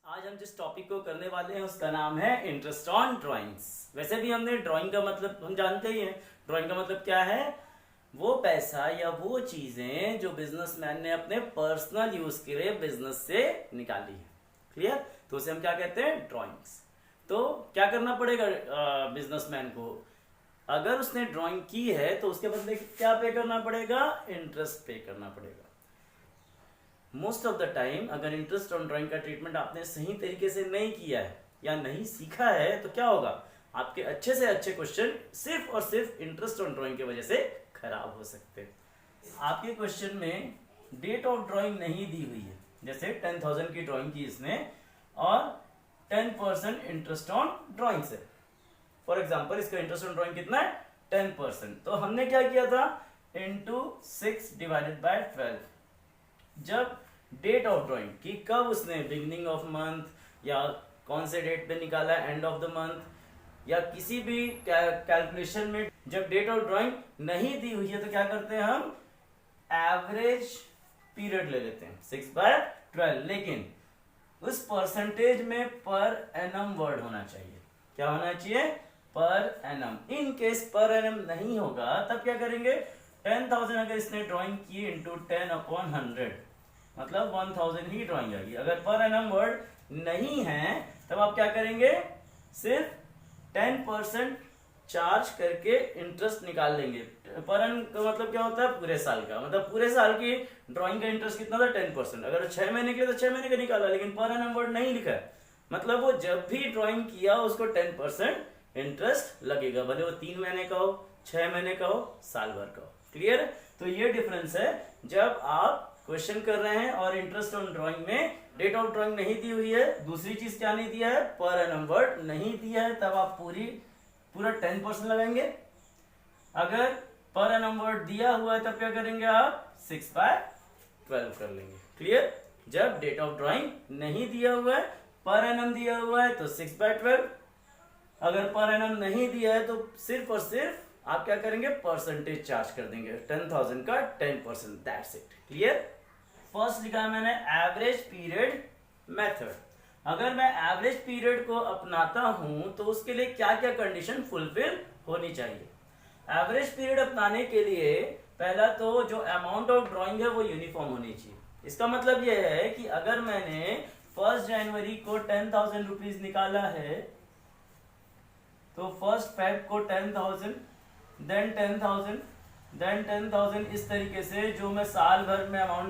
आज हम जिस टॉपिक को करने वाले हैं उसका नाम है इंटरेस्ट ऑन ड्राइंग्स। वैसे भी हमने ड्राइंग का मतलब हम जानते ही हैं। ड्राइंग का मतलब क्या है? वो पैसा या वो चीजें जो बिजनेसमैन ने अपने पर्सनल यूज के लिए बिजनेस से निकाली है। क्लियर? तो उसे हम क्या कहते हैं? ड्राइंग्स। तो क्या करना पड़ेगा बिजनेसमैन को? अगर उसने ड्राइंग की है तो उसके बदले क्या पे करना पड़ेगा? इंटरेस्ट पे करना पड़ेगा। मोस्ट ऑफ द टाइम अगर इंटरेस्ट ऑन ड्राइंग का ट्रीटमेंट आपने सही तरीके से नहीं किया है या नहीं सीखा है तो क्या होगा? आपके अच्छे से अच्छे क्वेश्चन सिर्फ और सिर्फ इंटरेस्ट ऑन ड्राइंग की वजह से खराब हो सकते हैं। आपके क्वेश्चन में डेट ऑफ ड्राइंग नहीं दी हुई है, जैसे 10,000 की ड्राइंग की इसने और 10% इंटरेस्ट ऑन ड्राइंग से। फॉर एग्जाम्पल इसका इंटरेस्ट ऑन ड्राइंग कितना है? 10%। तो हमने क्या किया था? Into 6 divided by 12। जब डेट ऑफ ड्राइंग की कब उसने बिगिनिंग ऑफ मंथ या कौन से डेट पे निकाला, एंड ऑफ द मंथ या किसी भी कैलकुलेशन में जब डेट ऑफ ड्राइंग नहीं दी हुई है तो क्या करते हैं? हम एवरेज पीरियड ले लेते हैं 6/12। लेकिन उस परसेंटेज में पर एनम वर्ड होना चाहिए। क्या होना चाहिए? Per annum. In case per annum नहीं होगा तब क्या करेंगे? 10,000 अगर इसने ड्राइंग की इंटू 10/100 मतलब 1000 ही ड्राइंग आएगी। अगर पर एनम वर्ड नहीं है तब आप क्या करेंगे? सिर्फ 10% चार्ज करके इंटरेस्ट निकाल लेंगे। पर एनम का मतलब क्या होता है? पूरे साल का। मतलब पूरे साल की ड्राइंग का इंटरेस्ट कितना था? 10%। अगर 6 महीने के लिए तो 6 महीने का निकाला, लेकिन पर एनम वर्ड नहीं लिखा है। मतलब वो जब भी ड्राइंग किया उसको 10% इंटरेस्ट लगेगा, भले वो 3 महीने का हो, 6 महीने का हो, साल भर का हो। क्लियर? तो ये डिफरेंस है जब आप क्वेश्चन कर रहे हैं और इंटरेस्ट ऑन ड्राइंग में डेट ऑफ ड्राइंग नहीं दी हुई है, दूसरी चीज क्या नहीं दिया है? पर एनम वर्ड नहीं दिया है, तब आप पूरा 10% लगाएंगे। अगर पर एनम वर्ड दिया हुआ है तब क्या करेंगे? आप 6/12 कर लेंगे। क्लियर? जब डेट ऑफ ड्राइंग नहीं दिया हुआ है, पर एनम दिया हुआ है तो 6/12। अगर पर एनम नहीं दिया है तो सिर्फ और सिर्फ आप क्या करेंगे? परसेंटेज चार्ज कर देंगे। 10,000 का 10%, दैट्स इट। क्लियर? फर्स्ट लिखा है मैंने एवरेज पीरियड मेथड। अगर मैं एवरेज पीरियड को अपनाता हूं तो उसके लिए क्या क्या कंडीशन फुलफिल होनी चाहिए? एवरेज पीरियड अपनाने के लिए पहला तो जो अमाउंट ऑफ ड्राइंग है वो यूनिफॉर्म होनी चाहिए। इसका मतलब यह है कि अगर मैंने 1 जनवरी को 10,000 रुपीज निकाला है तो 1 फेब को 10,000, देन 10,000, देन 10,000, इस तरीके से जो मैं साल भर में अमाउंट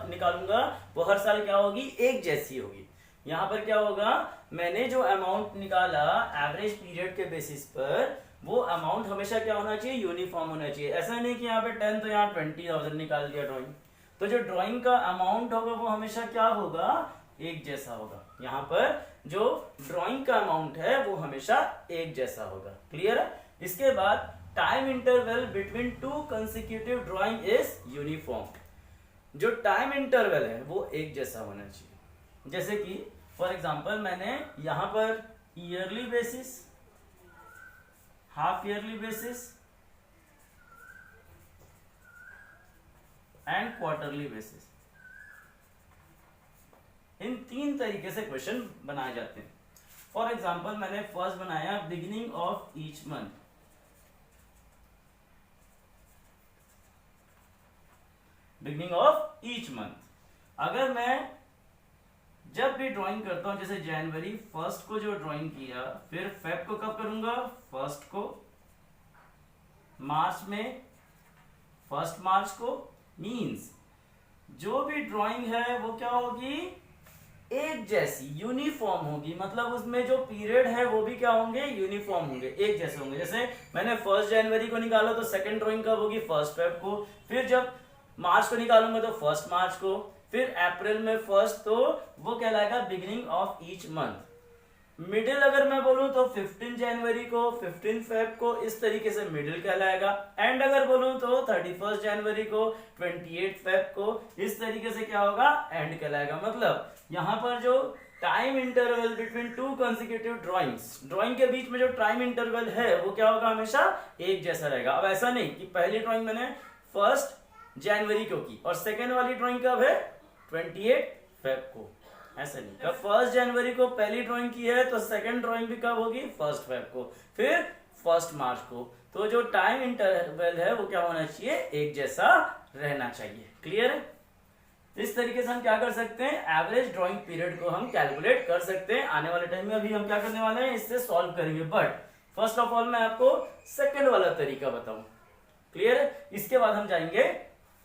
निकालूंगा वो हर साल क्या होगी? एक जैसी होगी। यहाँ पर क्या होगा? मैंने जो अमाउंट निकाला एवरेज पीरियड के बेसिस पर वो अमाउंट हमेशा क्या होना चाहिए? यूनिफॉर्म होना चाहिए। ऐसा नहीं कि यहाँ पे 10 तो यहाँ 20,000 निकाल दिया ड्राइंग। तो जो ड्राइंग का अमाउंट होगा वो हमेशा क्या होगा? एक जैसा होगा। यहाँ पर जो ड्राइंग का अमाउंट है वो हमेशा एक जैसा होगा। क्लियर है? इसके बाद time interval between 2 consecutive drawing is uniform. जो टाइम इंटरवल है वो एक जैसा होना चाहिए। जैसे कि फॉर एग्जांपल मैंने यहां पर yearly basis, half yearly basis and quarterly basis, इन 3 तरीके से क्वेश्चन बनाए जाते हैं। फॉर एग्जांपल मैंने फर्स्ट बनाया beginning of each month. Beginning of each month. अगर मैं जब भी ड्राइंग करता हूं, जैसे जनवरी 1 को जो ड्राइंग किया, फिर फेब को कब करूंगा? 1 को, मार्च में 1 मार्च को, मींस जो भी ड्राइंग है वो क्या होगी? एक जैसी, यूनिफॉर्म होगी। मतलब उसमें जो पीरियड है वो भी क्या होंगे? यूनिफॉर्म होंगे, एक जैसे होंगे। जैसे मैंने 1 जनवरी को निकाला तो सेकंड ड्राइंग कब होगी? 1 फेब को। फिर जब मार्च को निकालूंगा तो 1 मार्च को। फिर अप्रैल में 1 तो वो कहलाएगा beginning of each month. Middle अगर मैं बोलूं तो 15 जनवरी को, 15 फेब को, इस तरीके से मिडिल कहलाएगा। एंड अगर बोलूं तो 31 जनवरी को, 28 फेब को, इस तरीके से क्या होगा? एंड कहलाएगा। मतलब यहां पर जो time interval between 2 consecutive drawings, drawing के बीच में जो टाइम इंटरवल है वो क्या होगा? हमेशा एक जैसा रहेगा। अब ऐसा नहीं कि पहली ड्राइंग मैंने 1 जनवरी को की और सेकेंड वाली ड्राइंग कब है? 28 फेब को। ऐसा नहीं, कब 1 जनवरी को पहली ड्राइंग की है तो सेकंड ड्राइंग भी कब होगी, 1 फेब को, फिर 1 मार्च को। तो जो टाइम इंटरवल है वो क्या होना चाहिए, एक जैसा रहना चाहिए। क्लियर है? इस तरीके से हम क्या कर सकते हैं, एवरेज ड्राइंग पीरियड को हम कैलकुलेट कर सकते हैं। आने वाले टाइम में अभी हम क्या करने वाले हैं, इससे सॉल्व करेंगे। बट फर्स्ट ऑफ ऑल मैं आपको सेकंड वाला तरीका बताऊं। क्लियर है? इसके बाद हम जाएंगे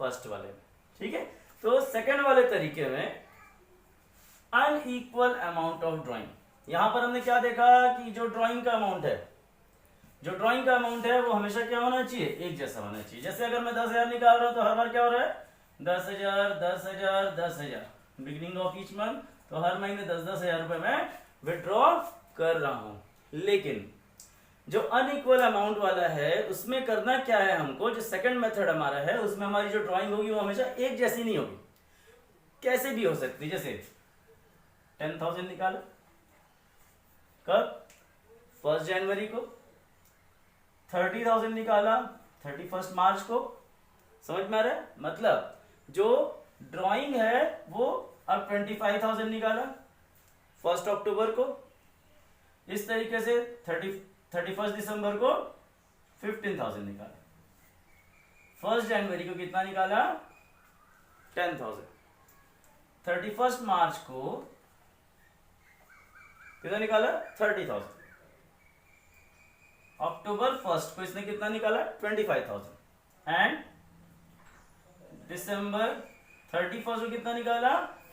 फर्स्ट वाले में। ठीक है, तो सेकंड वाले तरीके में अनइक्वल अमाउंट ऑफ ड्राइंग, यहां पर हमने क्या देखा कि जो ड्राइंग का अमाउंट है, वो हमेशा क्या होना चाहिए, एक जैसा होना चाहिए। जैसे अगर मैं 10,000 निकाल रहा हूं तो हर बार क्या हो रहा है, 10,000 10,000 10,000 बिगिनिंग ऑफ ईच मंथ, तो हर महीने 10,000 रुपए मैं विड्रॉ कर रहा हूं। लेकिन जो अनइक्वल अमाउंट वाला है उसमें करना क्या है हमको, जो सेकंड मेथड हमारा है उसमें हमारी जो ड्राइंग होगी वो हमेशा एक जैसी नहीं होगी, कैसे भी हो सकती है। जैसे 10,000 निकाला कब, 1 जनवरी को, 30,000 निकाला 31 मार्च को। समझ में आ रहा है? मतलब जो ड्राइंग है वो अब 25,000 निकाला 1 अक्टूबर को, इस तरीके से 31 दिसंबर को 15,000 निकाला, 1 जनवरी को कितना निकाला, 10,000, 31 मार्च को कितना निकाला, 30,000, अक्टूबर 1 को इसने कितना निकाला, 25,000 एंड दिसंबर 31 को कितना निकाला,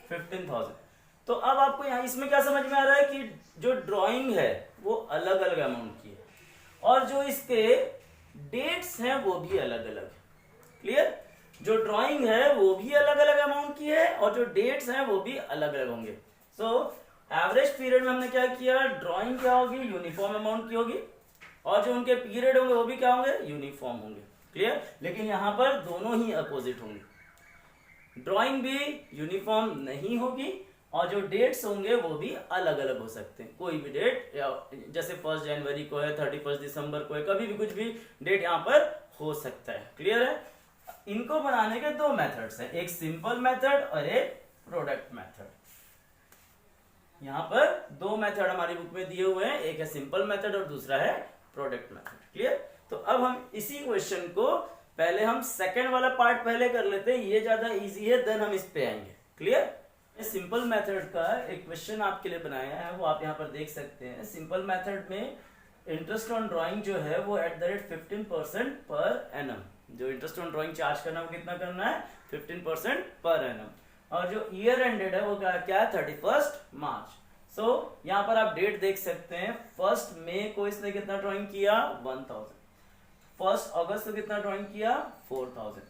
15,000। तो अब आपको यहां इसमें क्या समझ में आ रहा है कि जो ड्राइंग है वो अलग अलग अमाउंट की है और जो इसके डेट्स हैं वो भी अलग अलग है। क्लियर? जो ड्राइंग है वो भी अलग अलग अमाउंट की है और जो डेट्स हैं वो भी अलग अलग होंगे। सो एवरेज पीरियड में हमने क्या किया, ड्राइंग क्या होगी, यूनिफॉर्म अमाउंट की होगी और जो उनके पीरियड होंगे वो भी क्या होंगे, यूनिफॉर्म होंगे। क्लियर? लेकिन यहां पर दोनों ही अपोजिट होंगे, ड्राइंग भी यूनिफॉर्म नहीं होगी और जो डेट्स होंगे वो भी अलग अलग हो सकते हैं। कोई भी डेट, जैसे 1 जनवरी को है, 31 दिसंबर को है, कभी भी कुछ भी डेट यहाँ पर हो सकता है। क्लियर है? इनको बनाने के दो मेथड्स हैं, एक सिंपल मेथड और एक प्रोडक्ट मेथड। यहाँ पर दो मेथड हमारी बुक में दिए हुए हैं, एक है सिंपल मेथड और दूसरा है प्रोडक्ट मेथड। क्लियर? तो अब हम इसी क्वेश्चन को पहले हम सेकंड वाला पार्ट पहले कर लेते हैं, ये ज्यादा इजी है, देन हम इस पे आएंगे। क्लियर? सिंपल मेथड का एक क्वेश्चन आपके लिए बनाया है, वो आप यहाँ पर देख सकते हैं। सिंपल मेथड में इंटरेस्ट ऑन ड्राइंग जो है वो @15% पर एनम, जो इंटरेस्ट ऑन ड्राइंग चार्ज करना है वो कितना करना है, 15% पर एनम। और जो ईयर एंडेड है वो क्या है, 31 मार्च। सो यहाँ पर आप डेट देख सकते हैं, 1 मई को इसने कितना ड्राइंग किया, 1000, 1 अगस्त को कितना ड्राइंग किया, 4000,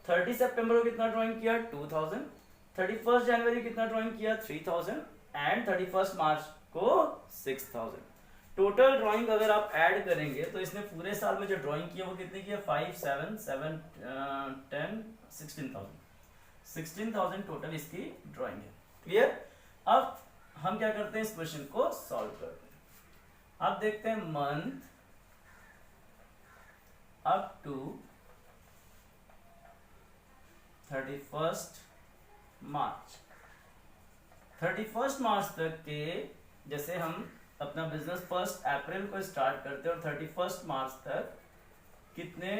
30 सितंबर को कितना ड्राइंग किया, 2000, 31 जनवरी कितना ड्राइंग किया, 3000 एंड 31 मार्च को 6000। टोटल ड्राइंग अगर आप ऐड करेंगे तो इसने पूरे साल में जो ड्राइंग की है वो कितनी की है, 5 7 7 10 16,000 टोटल इसकी ड्राइंग है। क्लियर? अब हम क्या करते हैं, इस क्वेश्चन को सॉल्व करते हैं। अब देखते हैं मंथ अप टू 31 मार्च, 31 मार्च तक के, जैसे हम अपना बिजनेस 1 अप्रैल को स्टार्ट करते हैं और 31 मार्च तक कितने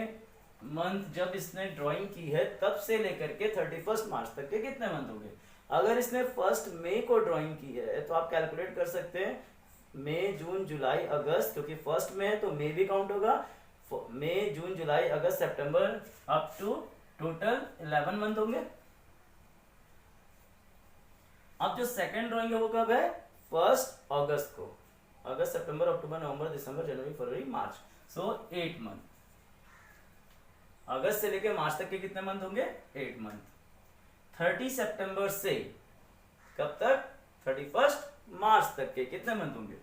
मंथ जब इसने ड्राइंग की है तब से लेकर के 31 मार्च तक के कितने मंथ होंगे। अगर इसने 1 मई को ड्राइंग की है तो आप कैलकुलेट कर सकते हैं, मई जून जुलाई अगस्त, क्योंकि 1 में है तो मई भी काउंट होगा, मई जून जुलाई अगस्त सितंबर अप टू टोटल 11 मंथ होंगे। अब जो सेकंड ड्राइंग है वो कब है, 1 अगस्त को, अगस्त सितंबर अक्टूबर नवंबर दिसंबर जनवरी फरवरी मार्च, सो 8 मंथ। अगस्त से लेकर मार्च तक के कितने मंथ होंगे, 8 मंथ। 30 सितंबर से कब तक, 31 मार्च तक के कितने मंथ होंगे,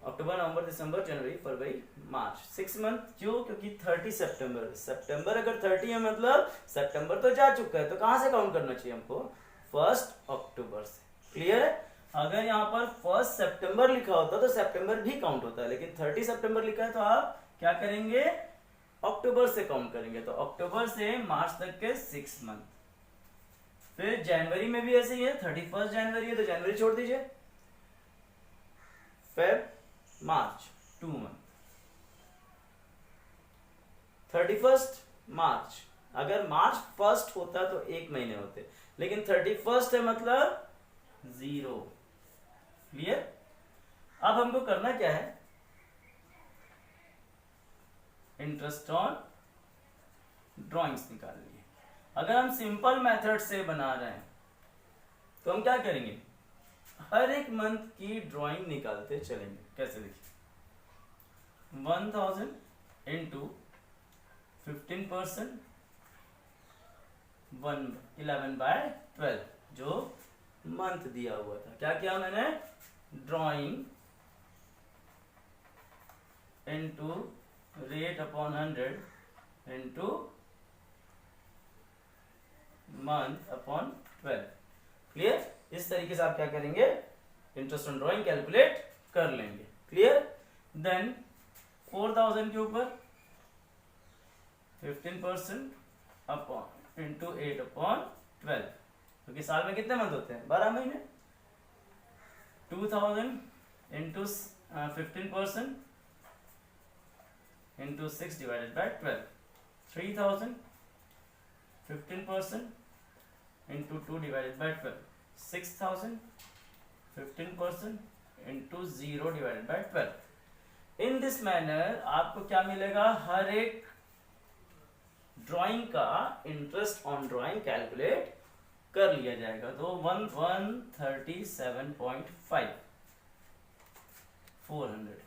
अक्टूबर नवंबर दिसंबर जनवरी फरवरी मार्च, 6 मंथ। क्यों? क्योंकि 30 सितंबर अगर 30 है मतलब सितंबर तो जा चुका है, तो कहां से काउंट करना चाहिए हमको, 1 अक्टूबर से। क्लियर है? अगर यहाँ पर 1 सितंबर लिखा होता तो सितंबर भी काउंट होता है, लेकिन 30 सितंबर लिखा है तो आप क्या करेंगे, अक्टूबर से काउंट करेंगे। तो अक्टूबर से मार्च तक के 6 मंथ। फिर जनवरी में भी ऐसे ही है, 31 जनवरी है तो जनवरी छोड़ दीजिए, फेब मार्च 2 मंथ, 31 मार्च, अगर मार्च 1 होता तो 1 महीने होते, लेकिन 31 है मतलब 0। क्लियर? अब हमको करना क्या है, इंटरेस्ट ऑन ड्राइंग्स निकालनी है। अगर हम सिंपल मेथड से बना रहे हैं तो हम क्या करेंगे, हर एक मंथ की ड्राइंग निकालते चलेंगे। कैसे? देखिए 1000 इंटू 15%, 11/12 जो मंथ दिया हुआ था। क्या किया मैंने, drawing into rate upon 100 into month upon 12। Clear? इस तरीके से आप क्या करेंगे, इंटरेस्ट ऑन ड्राइंग कैलकुलेट कर लेंगे। क्लियर? देन 4000 के ऊपर 15% अपॉन इंटू 8/12, क्योंकि साल में कितने मंथ होते हैं, 12 महीने। 2000 into 15% into 6/12, 3000 15% into 2/12, 6000 15% into 0/12। In this manner आपको क्या मिलेगा, हर एक ड्राइंग का इंटरेस्ट ऑन ड्राइंग कैलकुलेट कर लिया जाएगा। तो 137.5 400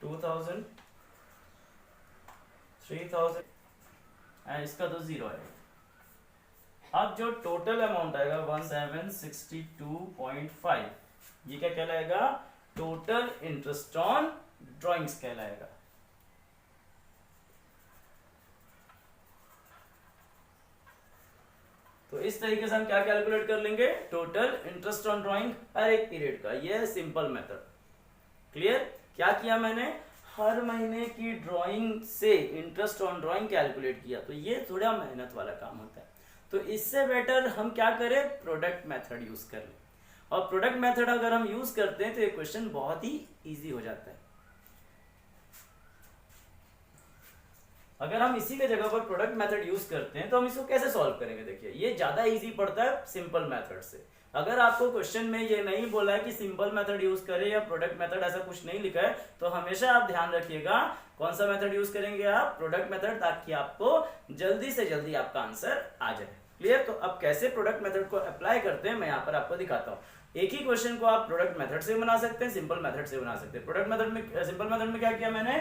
2000 3000 एंड इसका तो 0 आएगा। अब जो टोटल अमाउंट आएगा 1762.5, ये क्या कहलाएगा, टोटल इंटरेस्ट ऑन ड्राइंग्स कहलाएगा। तो इस तरीके से हम क्या कैलकुलेट कर लेंगे, टोटल इंटरेस्ट ऑन ड्राइंग हर एक पीरियड का। ये है सिंपल मेथड। क्लियर? क्या किया मैंने, हर महीने की ड्राइंग से इंटरेस्ट ऑन ड्राइंग कैलकुलेट किया। तो ये थोड़ा मेहनत वाला काम होता है, तो इससे बेटर हम क्या करें, प्रोडक्ट मेथड यूज कर लें। और प्रोडक्ट मेथड अगर हम यूज करते हैं तो ये क्वेश्चन बहुत ही इजी हो जाता है। अगर हम इसी के जगह पर प्रोडक्ट मेथड यूज करते हैं तो हम इसको कैसे सॉल्व करेंगे, देखिए ये ज्यादा इजी पड़ता है सिंपल मेथड से। अगर आपको क्वेश्चन में ये नहीं बोला है कि सिंपल मेथड यूज करें या प्रोडक्ट मेथड, ऐसा कुछ नहीं लिखा है, तो हमेशा आप ध्यान रखिएगा कौन सा मेथड यूज करेंगे आप, प्रोडक्ट मेथड, ताकि आपको जल्दी से जल्दी आपका आंसर आ जाए। क्लियर? तो अब कैसे प्रोडक्ट मेथड को अप्लाई करते हैं मैं यहाँ पर आपको दिखाता हूँ। एक ही क्वेश्चन को आप प्रोडक्ट मेथड से बना सकते हैं, सिंपल मेथड से बना सकते हैं। प्रोडक्ट मेथड में, सिंपल मेथड में क्या किया मैंने,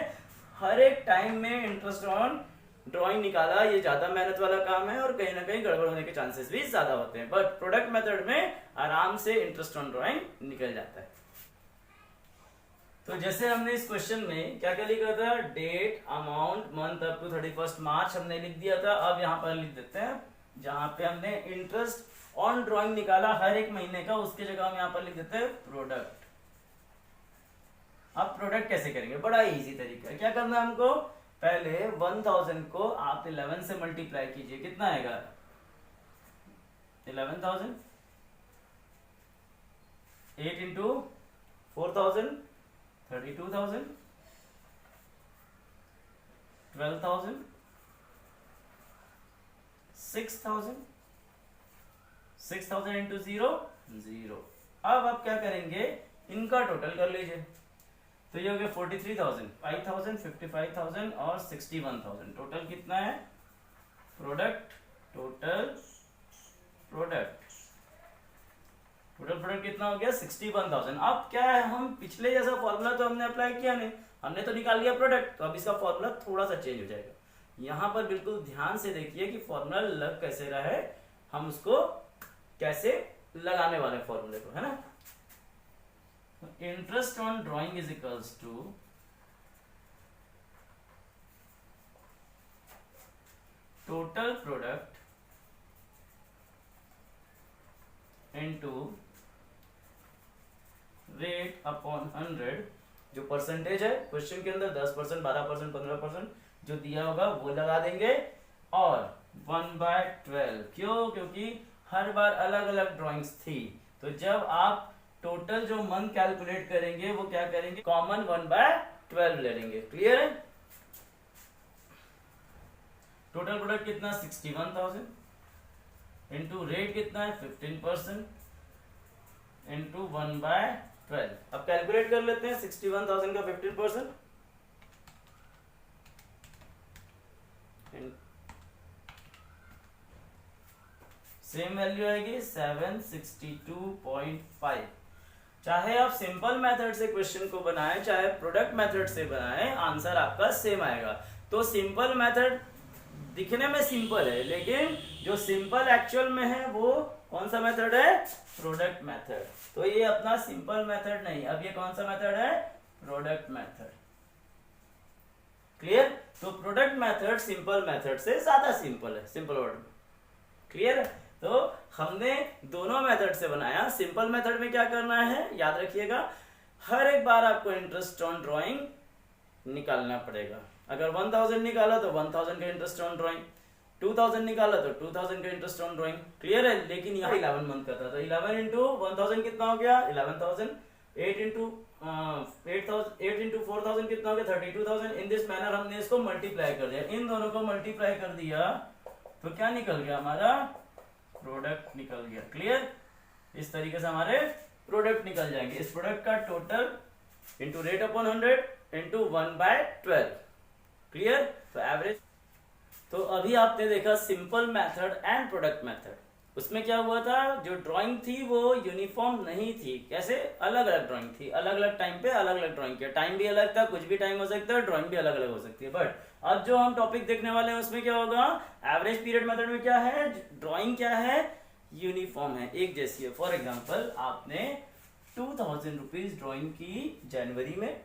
हर एक टाइम में इंटरेस्ट ऑन ड्राइंग निकाला। ये ज्यादा मेहनत वाला काम है और कहीं ना कहीं गड़बड़ होने के चांसेस भी ज्यादा होते हैं, बट प्रोडक्ट मेथड में आराम से इंटरेस्ट ऑन ड्राइंग निकल जाता है। तो जैसे हमने इस क्वेश्चन में क्या क्या लिखा था, date, amount, month up to 31 मार्च हमने लिख दिया था। अब यहाँ पर लिख देते हैं, जहां पे हमने इंटरेस्ट ऑन ड्राइंग निकाला हर एक महीने का, उसके जगह हम यहाँ पर लिख देते हैं प्रोडक्ट। अब प्रोडक्ट कैसे करेंगे, बड़ा इजी तरीका है। क्या करना है हमको, पहले 1000 को आप 11 से मल्टीप्लाई कीजिए, कितना आएगा 11,000, 8 इंटू 4000 32,000, 12,000, 6,000, 6,000 इंटू 0 0। अब आप क्या करेंगे, इनका टोटल कर लीजिए। तो ये हो गया 43,000, 5,000, 55,000 और 61,000। टोटल कितना है, प्रोडक्ट, टोटल प्रोडक्ट कितना हो गया 61,000। अब क्या है, हम पिछले जैसा फॉर्मूला तो हमने अप्लाई किया नहीं, हमने तो निकाल लिया प्रोडक्ट, तो अब इसका फॉर्मूला थोड़ा सा चेंज हो जाएगा। यहां पर बिल्कुल ध्यान से देखिए कि फॉर्मूला लग कैसे रहा है, हम उसको कैसे लगाने वाले फॉर्मूले को, है ना। Interest on drawing is equals to total product into rate upon 100। जो परसेंटेज है क्वेश्चन के अंदर 10%, 12%, 15% जो दिया होगा वो लगा देंगे, और 1/12। क्यों? क्योंकि हर बार अलग अलग ड्राइंग्स थी, तो जब आप टोटल जो मंथ कैलकुलेट करेंगे वो क्या करेंगे, कॉमन 1/12 ले लेंगे। क्लियर है? टोटल प्रोडक्ट कितना 61,000 इंटू रेट कितना है 15% इंटू 1/12। अब कैलकुलेट कर लेते हैं 61,000 का 15%। सेम वैल्यू आएगी 762.5। चाहे आप सिंपल मेथड से क्वेश्चन को बनाएं चाहे प्रोडक्ट मेथड से बनाएं, आंसर आपका सेम आएगा। तो सिंपल मेथड दिखने में सिंपल है, लेकिन जो सिंपल एक्चुअल में है वो कौन सा मेथड है, प्रोडक्ट मेथड। तो ये अपना सिंपल मेथड नहीं, अब ये कौन सा मेथड है, प्रोडक्ट मेथड। क्लियर? तो प्रोडक्ट मेथड सिंपल मेथड से ज्यादा सिंपल है, सिंपल वर्ड में। क्लियर? तो हमने दोनों मेथड से बनाया। सिंपल मेथड में क्या करना है, याद रखिएगा, हर एक बार आपको इंटरेस्ट ऑन ड्राइंग निकालना पड़ेगा। अगर 1000 निकाला तो 1000 का इंटरेस्ट ऑन ड्राइंग, 2000 निकाला तो 2000 का इंटरेस्ट ऑन ड्राइंग। क्लियर है? लेकिन यहाँ 11 मंथ का था, तो 11 इंटू 1000 कितना हो गया 11,000, 8 इंटू 4000 कितना हो गया 32,000। इन दिस मैनर हमने इसको मल्टीप्लाई कर दिया, इन दोनों को मल्टीप्लाई कर दिया तो क्या निकल गया, हमारा प्रोडक्ट निकल गया। क्लियर? इस तरीके से हमारे प्रोडक्ट निकल जाएंगे। इस प्रोडक्ट का total into rate upon 100 into 1/12। Clear? तो एवरेज। तो अभी आपने देखा simple method and product method. उसमें क्या हुआ था, जो ड्राइंग थी वो यूनिफॉर्म नहीं थी। कैसे? अलग अलग ड्राइंग थी, अलग अलग टाइम पे अलग अलग ड्राइंग किया। टाइम भी अलग था, कुछ भी टाइम हो सकता है, ड्राइंग भी अलग अलग हो सकती है। बट अब जो हम टॉपिक देखने वाले हैं उसमें क्या होगा, एवरेज पीरियड मेथड में क्या है, ड्राइंग क्या है, यूनिफॉर्म है, एक जैसी है। फॉर एग्जाम्पल आपने 2000 रुपीज ड्रॉइंग की जनवरी में,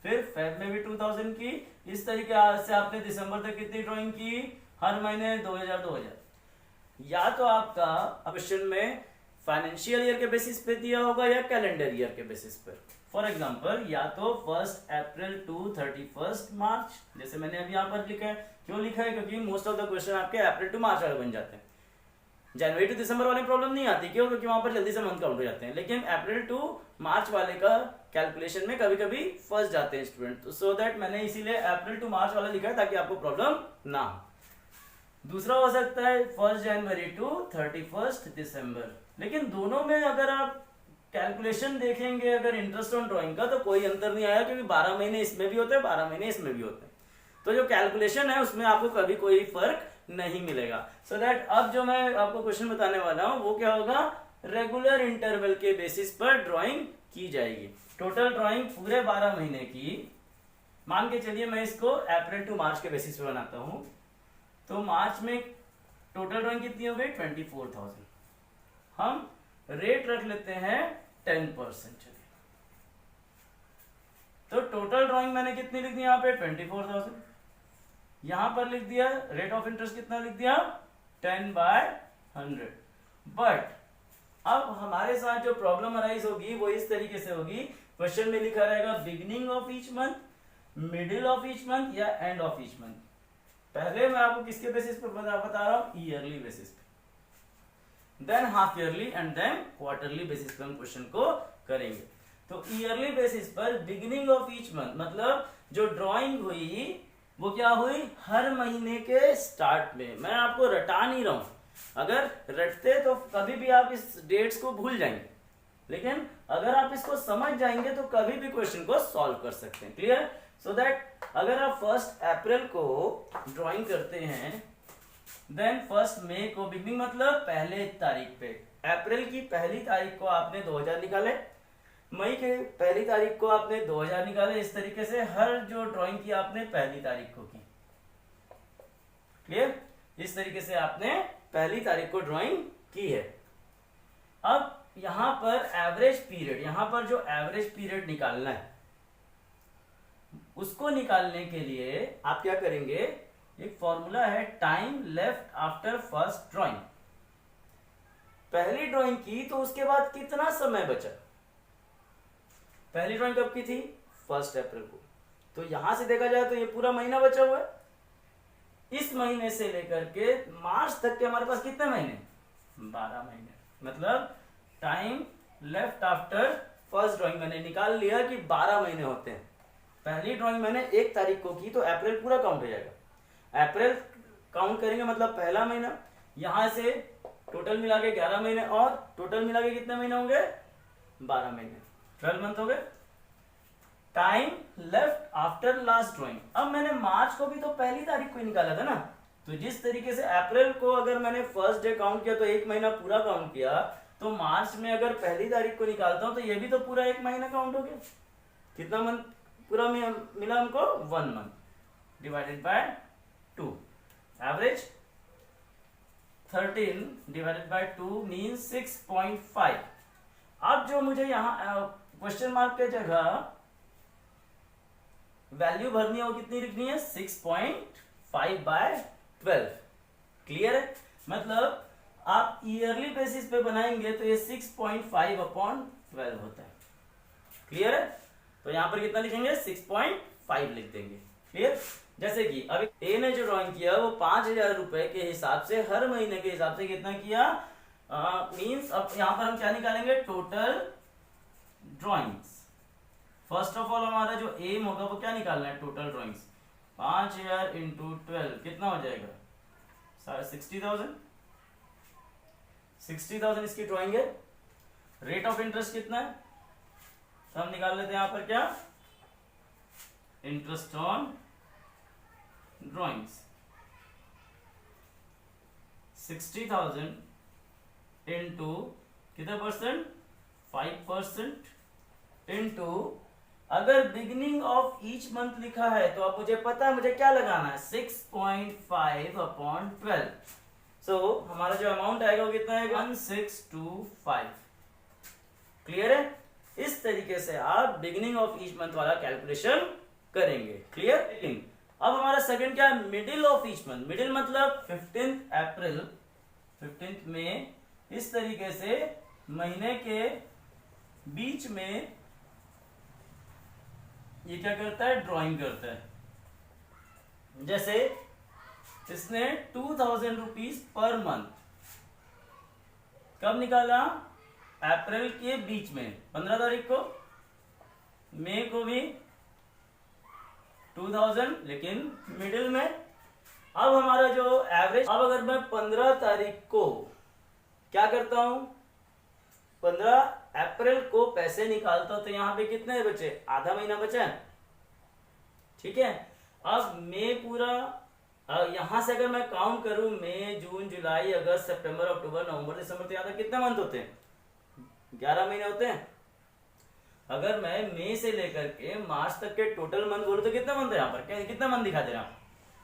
फिर फेब में भी 2000 की, इस तरीके से आपने दिसंबर तक कितनी ड्राइंग की, हर महीने 2000। या तो आपका क्वेश्चन में फाइनेंशियल ईयर के बेसिस पे दिया होगा या कैलेंडर ईयर के बेसिस पर। फॉर एग्जांपल या तो 1 अप्रैल टू 31 मार्च, जैसे मैंने अभी यहाँ पर लिखा है। क्यों लिखा है? क्योंकि मोस्ट ऑफ द क्वेश्चन आपके अप्रैल टू मार्च वाले बन जाते हैं। जनवरी टू दिसंबर वाले प्रॉब्लम नहीं आती, क्यों? क्योंकि वहां पर जल्दी से मंथ काउंट हो जाते हैं। लेकिन अप्रैल टू मार्च वाले का कैलकुलेशन में कभी कभी फंस जाते हैं स्टूडेंट, तो सो दैट मैंने इसीलिए अप्रैल टू मार्च वाला लिखा है ताकि आपको प्रॉब्लम ना हो। दूसरा हो सकता है 1 जनवरी टू 31 दिसंबर। लेकिन दोनों में अगर आप कैलकुलेशन देखेंगे अगर इंटरेस्ट ऑन ड्राइंग का, तो कोई अंतर नहीं आया, क्योंकि 12 महीने इसमें भी होते हैं, 12 महीने इसमें भी होते हैं। तो जो कैलकुलेशन है उसमें आपको कभी कोई फर्क नहीं मिलेगा। सो दैट अब जो मैं आपको क्वेश्चन बताने वाला हूं वो क्या होगा, रेगुलर इंटरवल के बेसिस पर ड्राइंग की जाएगी। टोटल ड्राइंग पूरे 12 महीने की, मान के चलिए मैं इसको अप्रैल टू मार्च के बेसिस पे बनाता हूं, तो मार्च में टोटल ड्राइंग कितनी हो गई 24,000। हम रेट रख लेते हैं 10%। चलिए, तो टोटल ड्राइंग मैंने कितनी लिख दी यहाँ पे 24,000, यहां पर लिख दिया रेट ऑफ इंटरेस्ट कितना लिख दिया 10/100। बट अब हमारे साथ जो प्रॉब्लम अराइज होगी वो इस तरीके से होगी, क्वेश्चन में लिखा रहेगा beginning of each month, middle of each month या एंड ऑफ ईच मंथ। पहले मैं आपको किसके बेसिस पे बता रहा हूं, ईयरली बेसिस पे, then half yearly and then quarterly basis पे हम क्वेश्चन को करेंगे। तो ईयरली बेसिस पर बिगिनिंग ऑफ ईच मंथ मतलब जो ड्राइंग हुई वो क्या हुई, हर महीने के स्टार्ट में। मैं आपको रटा नहीं रहा हूं, अगर रटते तो कभी भी आप इस डेट्स को भूल जाएंगे, लेकिन अगर आप इसको समझ जाएंगे तो कभी भी क्वेश्चन को सॉल्व कर सकते हैं। क्लियर? सो दैट अगर आप 1 अप्रैल को ड्राइंग करते हैं, देन 1 मई को बिगनिंग मतलब पहले तारीख पे, अप्रैल की पहली तारीख को आपने 2000 निकाले, मई के पहली तारीख को आपने 2000 निकाले। इस तरीके से हर जो ड्राइंग की आपने पहली तारीख को की। क्लियर? इस तरीके से आपने पहली तारीख को ड्राइंग की है। अब यहां पर एवरेज पीरियड, यहां पर जो एवरेज पीरियड निकालना है उसको निकालने के लिए आप क्या करेंगे, एक फॉर्मूला है time left after first drawing. पहली ड्राइंग की तो उसके बाद कितना समय बचा, पहली ड्राइंग कब की थी 1 अप्रैल को, तो यहां से देखा जाए तो ये पूरा महीना बचा हुआ है। इस महीने से लेकर के मार्च तक के हमारे पास कितने महीने, 12 महीने। मतलब time left after first drawing मैंने निकाल लिया कि 12 महीने होते हैं। पहली ड्राइंग मैंने 1 तारीख को की तो अप्रैल पूरा काउंट हो जाएगा। अप्रैल काउंट करेंगे मतलब पहला महीना, यहां से टोटल मिला के 11 महीने और टोटल मिला के कितने महीने होंगे, 12 महीने, 12 मंथ हो गए। Time left after last drawing, अब मैंने मार्च को भी तो पहली तारीख को ही निकाला था ना, तो जिस तरीके से अप्रैल को अगर मैंने फर्स्ट डे काउंट किया तो 1 महीना पूरा काउंट किया, तो मार्च में अगर पहली तारीख को निकालता हूं तो ये भी तो पूरा 1 महीना काउंट हो गया। कितना मंथ पूरा मिला हमको, 1 month divided by 2, average 13 divided by 2 means 6.5। अब जो मुझे यहाँ क्वेश्चन मार्क के जगह वैल्यू भरनी है वो कितनी लिखनी है, 6.5 बाय 12। क्लियर है, मतलब आप ईयरली बेसिस पे बनाएंगे तो ये 6.5 अपॉन 12 होता है। क्लियर है, तो यहां पर कितना लिखेंगे, 6.5 लिख देंगे। क्लियर, जैसे कि अभी ए ने जो ड्राइंग किया वो 5,000 रुपए के हिसाब से हर महीने के हिसाब से कितना किया, मींस अब यहां पर हम क्या निकालेंगे, total drawings. First of all हमारा जो एम होगा वो क्या निकालना है, टोटल ड्राइंग्स। 5,000 इंटू 12 कितना हो जाएगा, 60,000। 60,000 इसकी ड्राइंग है। रेट ऑफ इंटरेस्ट कितना है, तो हम निकाल लेते हैं यहां पर क्या, इंटरेस्ट ऑन ड्राइंग्स। 60,000 इंटू कितना परसेंट, 5% इंटू, अगर बिगिनिंग ऑफ ईच मंथ लिखा है तो अब मुझे पता है मुझे क्या लगाना है, 6.5 अपॉन 12। सो हमारा जो अमाउंट आएगा वो कितना आएगा, 1625। क्लियर है, इस तरीके से आप बिगिनिंग ऑफ ईच मंथ वाला कैलकुलेशन करेंगे। क्लियर, अब हमारा सेकंड क्या है, middle of each month. Middle मतलब 15 अप्रैल, 15 में इस तरीके से महीने के बीच में ये क्या करता है, ड्राइंग करता है। जैसे इसने 2,000 रुपीज पर मंथ कब निकाला, अप्रैल के बीच में 15 तारीख को, मई को भी 2,000 लेकिन मिडिल में। अब हमारा जो एवरेज, अब अगर मैं 15 तारीख को क्या करता हूं, 15 अप्रैल को पैसे निकालता हूं तो यहां पे कितने बचे, आधा महीना बचा है। ठीक है, अब मई पूरा, यहां से अगर मैं काउंट करूं मई, जून, जुलाई, अगस्त, सितंबर, अक्टूबर, नवंबर, दिसंबर, तो यहां तक कितने मंथ होते हैं, 11 महीने होते हैं। अगर मैं मई से लेकर के मार्च तक के टोटल मंथ बोलूं तो कितने मंथ है यहाँ पर, कितने मंथ दिखा दे रहा हूं।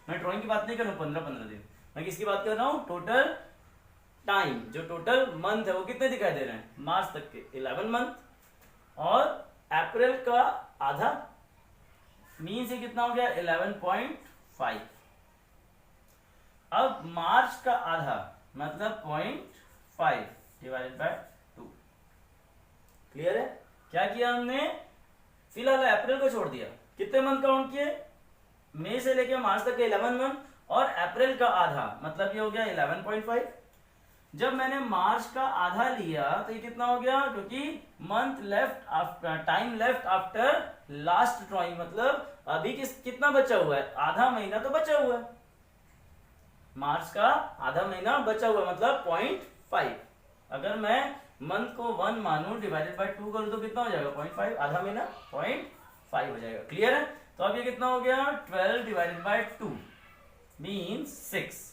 मैं ड्राइंग की बात नहीं कर रहा हूं 15-15 दिन, मैं किसकी बात कर रहा हूं, टोटल टाइम, जो टोटल मंथ है वो कितने दिखाई दे रहे हैं, मार्च तक के 11 मंथ और अप्रैल का आधा, मीन से कितना हो गया 11.5। अब मार्च का आधा मतलब 0.5 डिवाइडेड बाय 2। क्लियर है, क्या किया हमने, फिलहाल अप्रैल को छोड़ दिया, कितने मंथ काउंट किए, मई से लेकर मार्च तक के 11 मंथ और अप्रैल का आधा मतलब ये हो गया 11.5। जब मैंने मार्च का आधा लिया तो ये कितना हो गया, क्योंकि month left after, time left after last drawing, मतलब अभी कितना बचा हुआ है, आधा महीना तो बचा हुआ है, मार्च का आधा महीना बचा हुआ है मतलब 0.5। अगर मैं मंथ को 1 मानू डिवाइडेड बाय 2 करूं तो कितना हो जाएगा, 0.5, आधा महीना 0.5 हो जाएगा। क्लियर है, तो अब ये कितना हो गया, 12 डिवाइडेड बाय 2 मींस 6।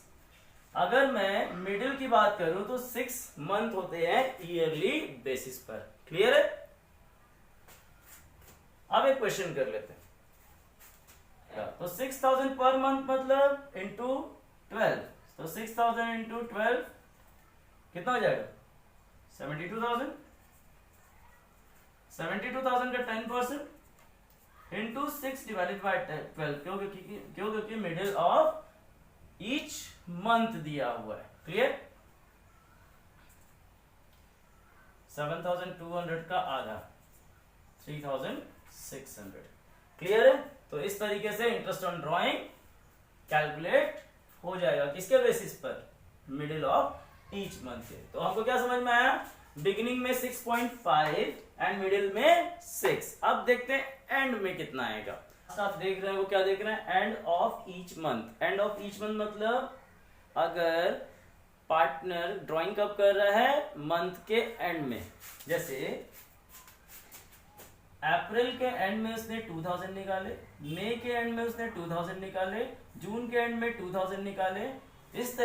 अगर मैं मिडिल की बात करूं तो 6 मंथ होते हैं ईयरली बेसिस पर। क्लियर है, अब एक क्वेश्चन कर लेते हैं। तो 6,000 पर मंथ मतलब इंटू 12, तो 6,000 इंटू 12 कितना हो जाएगा, 72,000। 72,000 का 10% इंटू 6 डिवाइडेड बाय 12, क्योंकि मिडिल ऑफ ईच मंथ दिया हुआ है। क्लियर, 7,200 का आधा 3,600। क्लियर है, तो इस तरीके से इंटरेस्ट ऑन ड्राइंग कैलकुलेट हो जाएगा किसके बेसिस पर, मिडिल ऑफ ईच मंथ के। तो हमको क्या समझ में आया, बिगिनिंग में 6.5 एंड मिडिल में 6। अब देखते हैं एंड में कितना आएगा। आप देख रहे हैं वो क्या देख रहे हैं, and of each month. And of each month मतलब अगर पार्टनर ड्राइंग कब कर रहा है, मंथ के एंड में। जैसे अप्रैल के एंड में उसने 2000 निकाले, मई के एंड में उसने 2000 निकाले, जून के एंड में 2000 निकाले। इस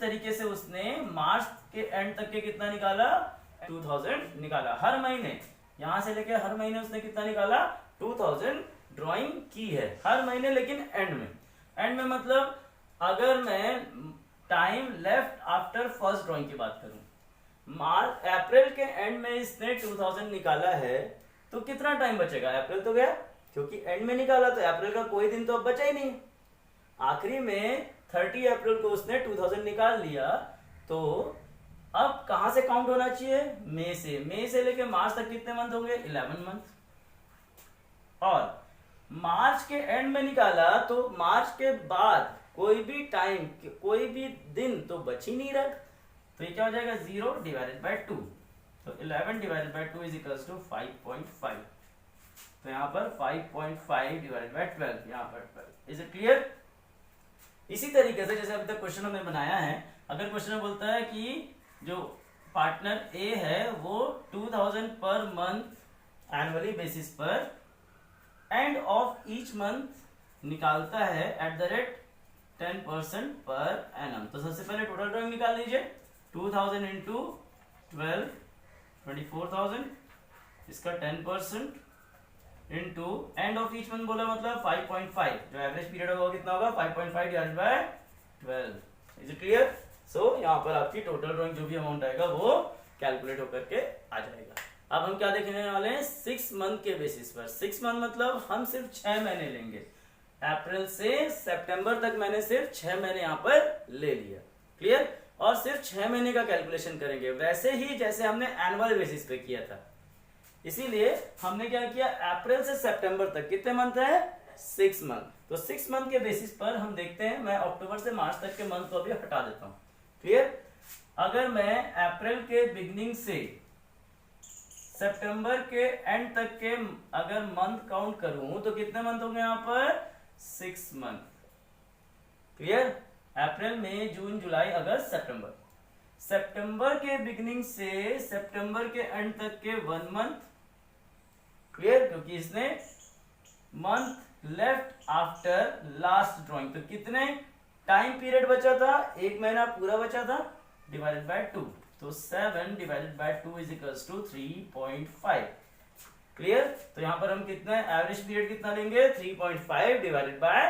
तरीके से उसने मार्च के एंड तक के कितना निकाला, 2000 निकाला। हर महीने यहां से लेके हर महीने उसने कितना निकाला, 2000 ड्राइंग की है हर महीने। लेकिन एंड में मतलब अगर मैं time left after first drawing की बात करूं, मार्च अप्रैल के एंड में इसने 2000 निकाला है, तो कितना टाइम बचेगा, अप्रैल तो गया क्योंकि एंड में निकाला, तो अप्रैल का कोई दिन तो अब बचा ही नहीं। आखिरी में 30 अप्रैल को उसने 2000 निकाल लिया, तो अब कहां से काउंट होना चाहिए, मई से लेके मार्च तक कितने मंथ होंगे, 11 मंथ। और मार्च के एंड में निकाला तो मार्च के बाद कोई भी टाइम, कोई भी दिन तो बच ही नहीं रहा, तो ये क्या हो जाएगा, 0 डिवाइडेड बाय 2। तो 11 divided by 2 is equals to 5.5। तो यहाँ पर 5.5 डिवाइडेड बाय 12, यहाँ पर 12। Is it clear. इसी तरीके से जैसे अभी तक क्वेश्चन हमने बनाया है, अगर क्वेश्चन बोलता है कि जो पार्टनर ए है वो 2000 पर मंथ एनुअली बेसिस पर एंड ऑफ ईच मंथ निकालता है at the rate 10% per annum. तो सबसे पहले टोटल ड्राइंग निकाल लीजिए, 2000 इंटू 12 24,000, इसका 10% into and of each month बोला मतलब 5.5, जो एवरेज पीरियड होगा कितना होगा, 5.5 divided by 12। Is it clear. So यहाँ पर आपकी टोटल ड्राइंग जो भी अमाउंट आएगा वो कैलकुलेट होकर के आ जाएगा। अब हम क्या देखने वाले हैं, 6 मंथ के बेसिस पर। 6 मंथ मतलब हम सिर्फ 6 महीने लेंगे, अप्रैल से सितंबर तक मैंने सिर्फ 6 महीने यहाँ पर ले लिया, क्लियर। और सिर्फ 6 महीने का कैलकुलेशन करेंगे, वैसे ही जैसे हमने एनुअल बेसिस पे किया था। इसीलिए हमने क्या किया, अप्रैल से सितंबर तक कितने मंथ है, 6 मंथ। तो 6 मंथ के बेसिस पर हम देखते हैं, मैं अक्टूबर से मार्च तक के मंथ को अभी हटा देता हूं, क्लियर। अगर मैं अप्रैल के बिगनिंग से सितंबर के एंड तक के अगर मंथ काउंट करूं तो कितने मंथ होंगे यहाँ पर, 6 मंथ, क्लियर। अप्रैल मई जून जुलाई अगस्त सितंबर। सितंबर के बिगनिंग से सितंबर के एंड तक के 1 मंथ, क्लियर, क्योंकि इसने month left after last drawing. तो कितने टाइम पीरियड बचा था, 1 महीना पूरा बचा था, डिवाइडेड बाय 2। तो 7 divided by 2 is equals to 3.5, clear. तो यहां पर हम कितना एवरेज पीरियड कितना लेंगे, 3.5 डिवाइडेड बाय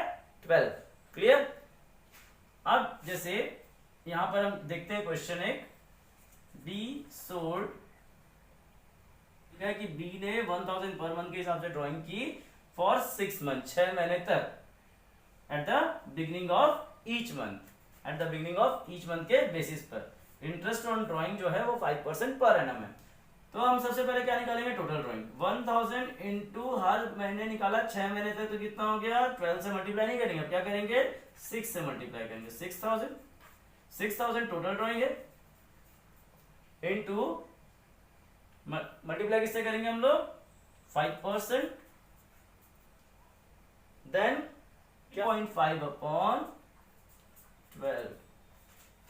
12, क्लियर। अब जैसे यहां पर हम देखते हैं क्वेश्चन एक, बी सोल्ड, कि बी ने 1000 पर मंथ के हिसाब से ड्राइंग की फॉर 6 मंथ, 6 महीने तक, at the beginning of each month, at the beginning of each month के बेसिस पर। इंटरेस्ट ऑन ड्राइंग जो है वो 5% पर एनम है। तो हम सबसे पहले क्या निकालेंगे, टोटल ड्राइंग 1000 इंटू हर महीने निकाला 6 महीने तक, तो कितना हो गया, 12 से मल्टीप्लाई नहीं करेंगे, अब क्या करेंगे, 6 से मल्टीप्लाई करेंगे, 6000 टोटल ड्राइंग है, इंटू मल्टीप्लाई किससे करेंगे हम लोग, 5%, देन 0.5 अपॉन 12,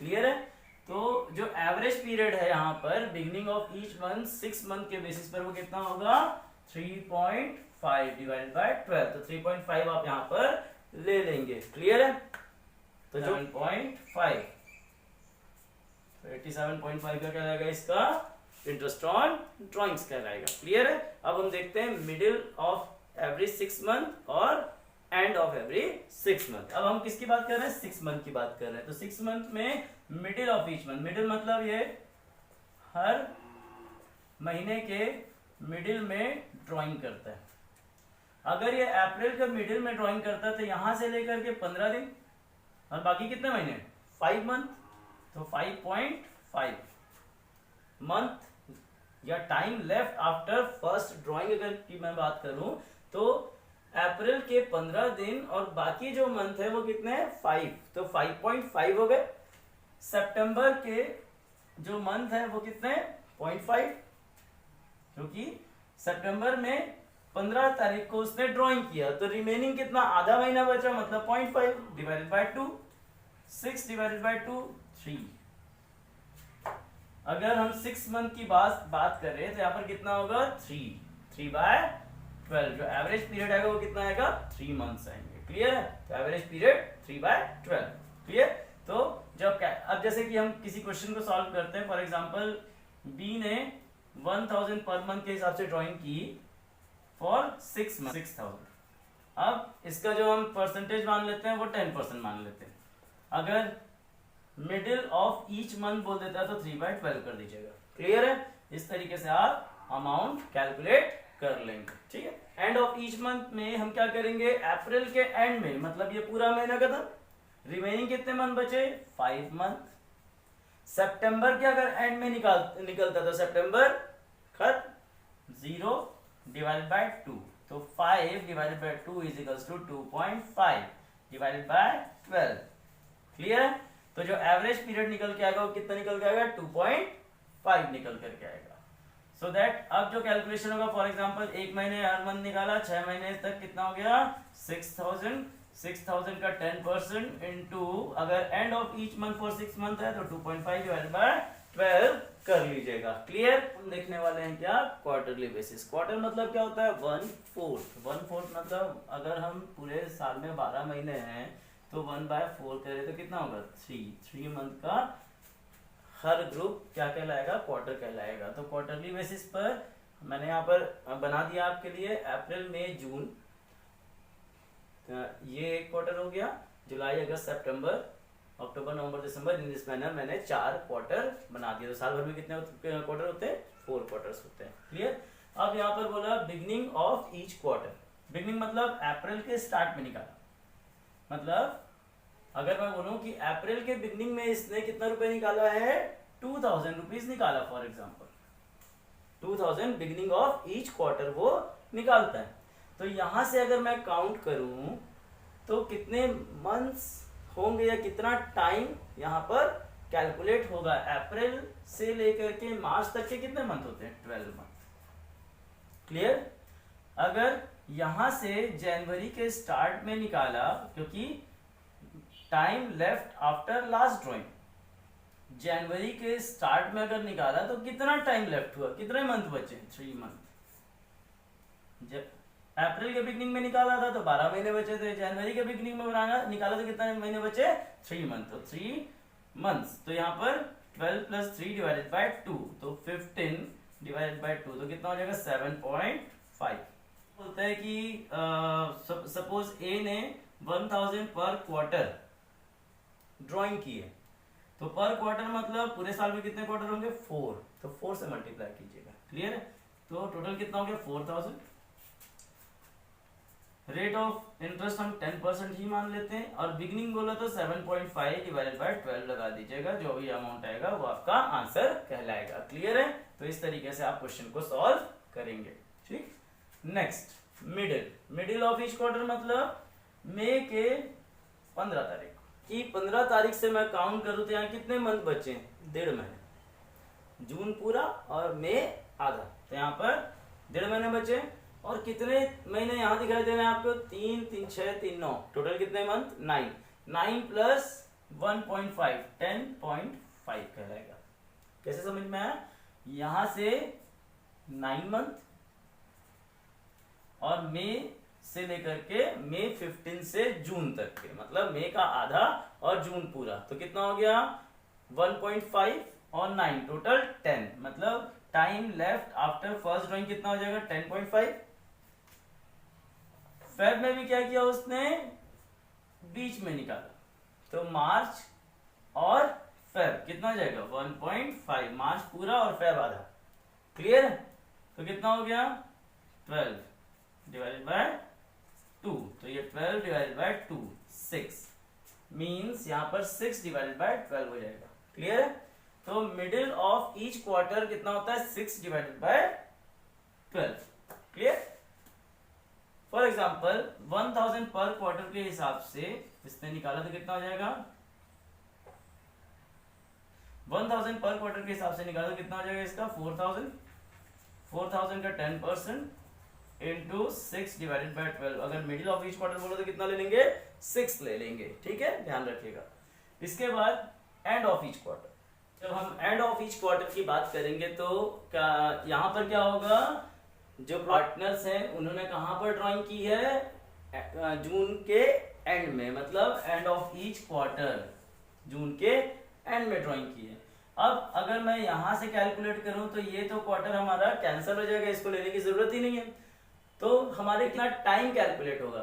क्लियर है। तो जो एवरेज पीरियड है यहाँ पर beginning of each month 6 month के बेसिस पर वो कितना होगा, 3.5 डिवाइडेड बाय 12। तो 3.5 आप यहाँ पर ले लेंगे, क्लियर है। तो 7.5, 87.5 का क्या रहेगा, इसका इंटरेस्ट ऑन ड्राइंग्स कहलाएगा, क्लियर है। अब हम देखते हैं मिडिल ऑफ एवरी 6 मंथ और एंड ऑफ एवरी 6 मंथ। अब हम किसकी बात कर रहे हैं, 6 मंथ की बात कर रहे हैं। तो 6 मंथ में middle of each month, middle मतलब ये हर महीने के मिडिल में ड्राइंग करता है। अगर ये अप्रैल के मिडिल में ड्राइंग करता है तो यहां से लेकर के 15 दिन और बाकी कितने महीने, 5 मंथ। तो 5.5 मंथ या time left after first drawing अगर की मैं बात करूं तो अप्रैल के 15 दिन और बाकी जो मंथ है वो कितने हैं 5, तो 5.5 हो गए। सितंबर के जो मंथ है वो कितने 0.5, क्योंकि सितंबर में 15 तारीख को उसने ड्राइंग किया, तो रिमेनिंग कितना आधा महीना बचा, मतलब 0.5 डिवाइडेड बाय 2, 6 डिवाइडेड बाय 2 3। अगर हम 6 मंथ की बात करें तो यहाँ पर कितना होगा 3 बाय 12, जो एवरेज पीरियड आएगा वो कितना आएगा 3 मंथ्स आएंगे। क्लियर है? तो एवरेज पीरियड 3 बाय 12। क्लियर? तो जब अब जैसे कि हम किसी क्वेश्चन को सॉल्व करते हैं, फॉर एग्जांपल बी ने 1000 पर मंथ के हिसाब से ड्राइंग की फॉर 6 मंथ 6000। अब इसका जो हम परसेंटेज मान लेते हैं वो 10% मान लेते हैं। अगर मिडिल ऑफ ईच मंथ बोल देता है तो 3 बाय 12 कर दीजिएगा। क्लियर है? इस तरीके से आप अमाउंट कैलकुलेट कर लेंगे। ठीक है? एंड ऑफ ईच मंथ में हम क्या करेंगे, अप्रैल के एंड में, मतलब ये पूरा महीना खत्म, रिमेनिंग कितने मंथ बचे 5 मंथ। सितंबर के अगर एंड में निकलता तो सितंबर खत्म 0 डिवाइडेड बाय 2, तो 5 divided by 2 is equals to 2.5 divided by 12। Clear है? तो जो एवरेज पीरियड निकल के आएगा वो कितना निकल के आएगा 2.5 निकल करके आएगा। सो दैट अब जो कैलकुलेशन होगा, फॉर एग्जांपल एक महीने हर मंथ निकाला, 6 महीने तक कितना हो गया 6000 का 10% इनटू, अगर and of each month for 6 month है तो 2.5 डिवाइडेड बाय 12 कर लीजिएगा। क्लियर? हम देखने वाले हैं क्या क्वार्टरली बेसिस। क्वार्टर मतलब क्या होता है 1/4 मतलब अगर हम पूरे साल में 12 महीने हैं तो 1/4 करें तो कितना होगा 3 मंथ का हर ग्रुप क्या कहलाएगा क्वार्टर कहलाएगा। तो क्वार्टरली बेसिस पर मैंने यहाँ पर बना दिया आपके लिए अप्रैल मई जून, ये एक क्वार्टर हो गया, जुलाई अगस्त सितंबर अक्टूबर नवंबर दिसंबर, इन दिस मैनर मैंने 4 क्वार्टर बना दिया। तो साल भर में कितने क्वार्टर होते हैं 4 क्वार्टर्स होते हैं। क्लियर? अब यहाँ पर बोला beginning of each quarter. Beginning मतलब अप्रैल के स्टार्ट में निकाला, मतलब अगर मैं बोलूं कि अप्रैल के बिगनिंग में इसने कितना रुपए निकाला है 2000 रुपीज निकाला, for example 2000 beginning of each quarter वो निकालता है। तो यहां से अगर मैं काउंट करूं तो कितने मंथ्स होंगे या कितना टाइम यहां पर कैलकुलेट होगा। अप्रैल से लेकर के मार्च तक के कितने मंथ होते हैं 12 मंथ। क्लियर? अगर यहां से जनवरी के स्टार्ट में निकाला, क्योंकि time left after last drawing, जनवरी के स्टार्ट में अगर निकाला तो कितना टाइम लेफ्ट हुआ, कितने मंथ बचे 3 मंथ। अप्रैल के बिगनिंग में निकाला था तो 12 महीने बचे थे, जनवरी के बिगनिंग में निकाला तो कितने महीने बचे 3 मंथ, तो 3 मंथ्स। तो यहाँ पर 12 + 3 डिवाइडेड बाय 2, तो 15 डिवाइडेड बाय 2 तो कितना हो जाएगा 7.5। बोलता है कि सपोज ए ने 1000 पर क्वार्टर ड्राइंग की है, तो पर क्वार्टर मतलब पूरे साल में कितने क्वार्टर होंगे 4, तो 4 से मल्टीप्लाई कीजिएगा। क्लियर है? तो टोटल कितना हो गया 4000। रेट ऑफ इंटरेस्ट हम 10% ही मान लेते हैं, और बिगनिंग बोला तो 7.5 डिवाइडेड बाय 12 लगा दीजिएगा, जो भी अमाउंट आएगा वो आपका आंसर कहलाएगा। क्लियर है? तो इस तरीके से आप क्वेश्चन को सॉल्व करेंगे। ठीक, next middle of each quarter मतलब मई के 15 तारीख की 15 तारीख से मैं काउंट करूँ तो यहाँ कितने मंथ बचे हैं 1.5 महीने, जून पूरा और मई आधा, तो यहाँ पर 1.5 महीने बचे। और कितने महीने यहाँ दिखाई दे रहे हैं आपको 3 3 6 3 9, टोटल कितने मंथ 9 प्लस 1.5 10.5 कहलाएगा। कैसे समझ में आया? यहाँ से 9 मंथ और मई से लेकर के मई 15 से जून तक के, मतलब मई का आधा और जून पूरा, तो कितना हो गया 1.5 और 9 टोटल 10, मतलब time left after first drawing कितना हो जाएगा 10.5। फेब में भी क्या किया उसने बीच में निकाला, तो मार्च और फेब कितना हो जाएगा 1.5, मार्च पूरा और फेब आधा। क्लियर? तो कितना हो गया 12 डिवाइडेड बाय 2, तो ये 12 डिवाइडेड बाय 2 6 मींस यहाँ पर 6 डिवाइडेड बाय 12 हो जाएगा। क्लियर है? तो मिडिल ऑफ ईच क्वार्टर कितना होता है 6 divided by 12। Clear? For example 1000 पर क्वार्टर के हिसाब से इसने निकाला तो कितना हो जाएगा, 1000 पर क्वार्टर के हिसाब से निकाला तो कितना हो जाएगा इसका 4000 का 10% इंटू 6 डिवाइडेड बाय 12। अगर मिडिल ऑफ ईच क्वार्टर बोलो तो कितना ले लेंगे, 6 ले लेंगे, ठीक है, ध्यान रखिएगा। इसके बाद एंड ऑफ ईच क्वार्टर, जब हम एंड ऑफ ईच क्वार्टर की बात करेंगे तो क्या यहाँ पर क्या होगा, जो पार्टनर्स हैं उन्होंने कहां पर ड्राइंग की है, जून के एंड में, मतलब एंड ऑफ ईच क्वार्टर जून के एंड में ड्राइंग की है। अब अगर मैं यहां से कैलकुलेट करूं तो ये तो क्वार्टर हमारा कैंसिल हो जाएगा, इसको लेने की जरूरत ही नहीं है। तो हमारे कितना टाइम कैलकुलेट होगा,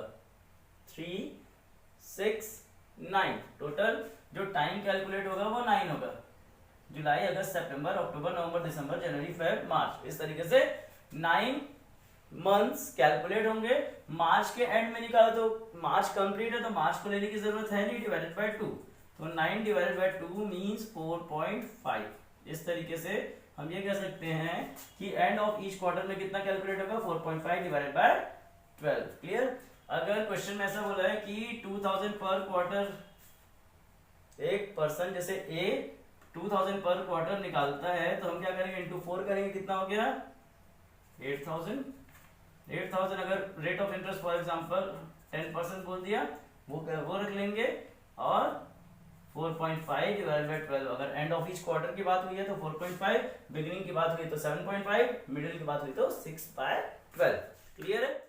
3, 6, 9, टोटल जो टाइम कैलकुलेट होगा वो 9 होगा। जुलाई, अगस्त, सितंबर, अक्टूबर, नवंबर, दिसंबर, जनवरी, फरवरी, मार्च, इस तरीके से 9 मंथ्स कैलकुलेट होंगे। मार्च के एंड में निकाला तो मार्च कंप्लीट है तो मार्च को लेने की जरूरत है नहीं, डिवाइडेड बाय 2, तो 9 डिवाइडेड बाय 2 मींस 4.5। इस तरीके से हम ये कह सकते हैं कि एंड ऑफ ईच क्वार्टर में कितना कैलकुलेट होगा, 4.5 डिवाइडेड बाय 12। क्लियर। अगर क्वेश्चन में ऐसा बोला है कि 2000 पर क्वार्टर एक पर्सन जैसे ए 2000 पर क्वार्टर निकालता है तो हम क्या करेंगे, इंटू 4 करेंगे, कितना हो गया 8000। अगर rate of interest for example 10% बोल दिया वो रख लेंगे, और 4.5 डिवाइडेड बाय 12। अगर एंड ऑफ ईच क्वार्टर की बात हुई है तो 4.5, बिगिनिंग की बात हुई तो 7.5, मिडिल की बात हुई तो 6/12। क्लियर है।